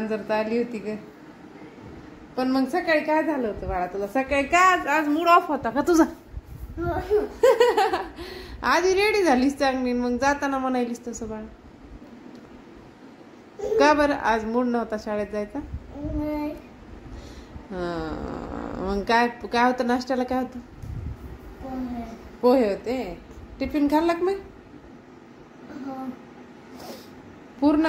मांजर तर आली होती ग. पण मग सकाळी काय झालं होतं बाळा तुला? सकाळी काय आज मूड ऑफ होता का तुझा? आधी रेडी झालीस चांगली, मग जाताना म्हणायलीस तसं बाळा. का बरं आज मूड नव्हता शाळेत जायचा? मग काय काय होतं नाश्त्याला? काय होतं? पोहे होते. टिफिन खाल्ला का मग पूर्ण?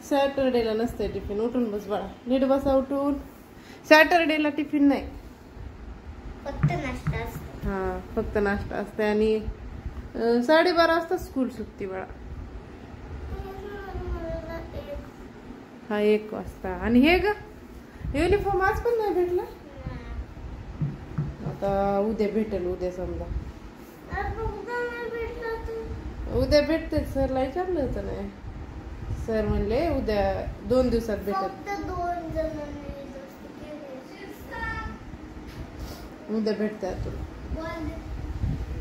सॅटरडेला नसते टिफिन. उठून बस बाळा, नीट बसा उठून. सॅटरडेला टिफिन नाही, फक्त नाश्ता असतो. हा फक्त नाश्ता असते. आणि 12:30 वाजता स्कूल सुटते बाळा. हा 1 वाजता. आणि हे ग युनिफॉर्म आज पण नाही भेटला. आता उद्या भेटेल. उद्या समजा उद्या भेटते. सरला विचारलं होतं नाही, सर म्हणले उद्या 2 दिवसात भेटेल. उद्या भेटते तुला.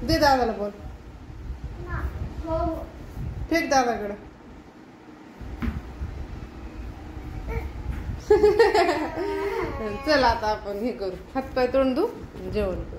दे दादाला बोल. फेक दादाकडे. चल आता आपण हे करू, हातपाय तोंड धू, जेवण करू.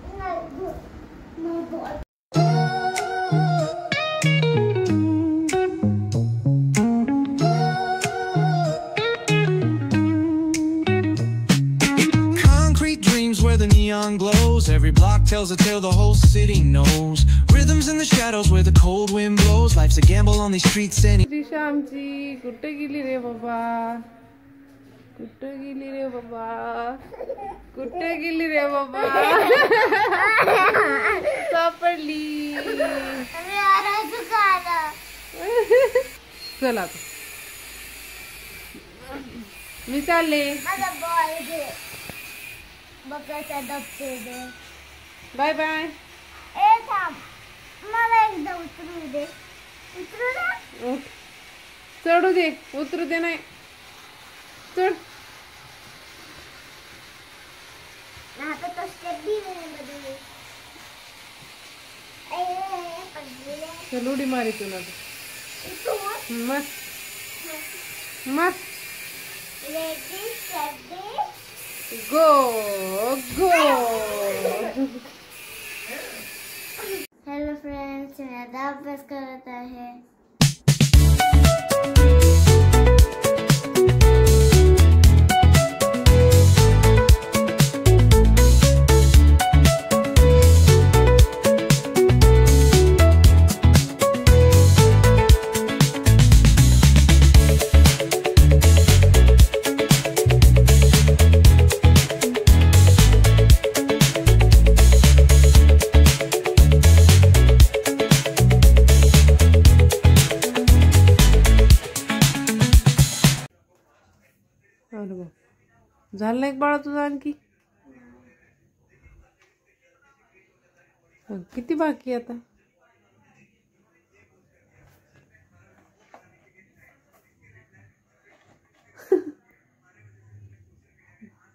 Neon glows, every block tells a tale the whole city knows. Rhythms in the shadows where the cold wind blows. Life's a gamble on these streets. Trisha आमची कुठे गेली रे बाबा? कुठे गेली रे बाबा? कुठे गेली रे बाबा? सापडली. चला मी चालले. Bye bye. मला एकदा उतरू दे. चढू दे, उतरू दे नाही. चढ. चल उडी मारी तू ना. मस्त मस्त. गो गो. हेलो फ्रेंड्स, मैं आता अभ्यास करत आहे. झालं एक बाळा तुझा आणखी? किती बाकी आता?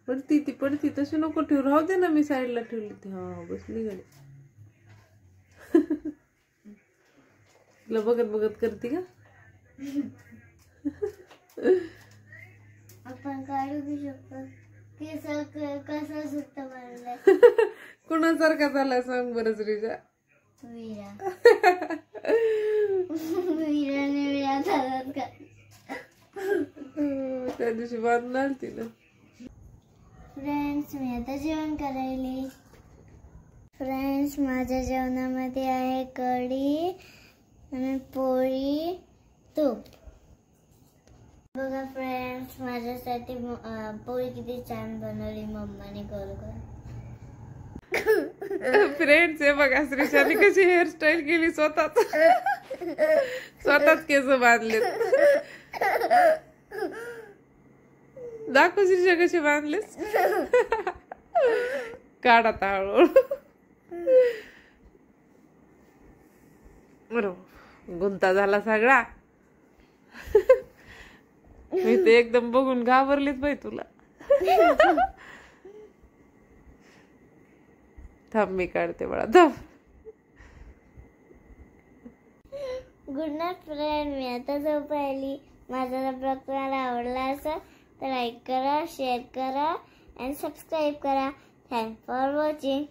पडती ती पडती तशी नको ठेवू. राहू दे ना, मी साईडला ठेवली ती. हा बसली गाडी. तिला बघत बघत करते का? आपण काढू बी शकतो. कसा सुट्टा मारलाय. कुणासारखा झालाय सांग बरं श्रीजा? वीरा. वीराने विरा झालात का? त्या दिवशी बांधून आलती ना. फ्रेंड्स, मी आता जेवण करायले. फ्रेंड्स, माझ्या जेवणामध्ये आहे कढी आणि पोळी, तूप. बघा फ्रेंड्स, माझ्यासाठी पोळी किती छान बनवली मम्माने. करू का फ्रेंड्स? हे बघा श्रीशाने कशी हेअरस्टाईल केली. स्वतःच केस बांधले. दाखव श्रीशा कशी बांधलेस. काढा ताळू. बरोबर गुंता झाला सगळा. मी ते एकदम बघून घाबरलीच बाई तुला. थांब मी काढते बाळा, थांब. Good night friend. मी आता झोप राहिली. माझा ब्लॉग तुम्हाला आवडला असेल तर लाईक करा, शेअर करा आणि सबस्क्राईब करा. Thanks for watching.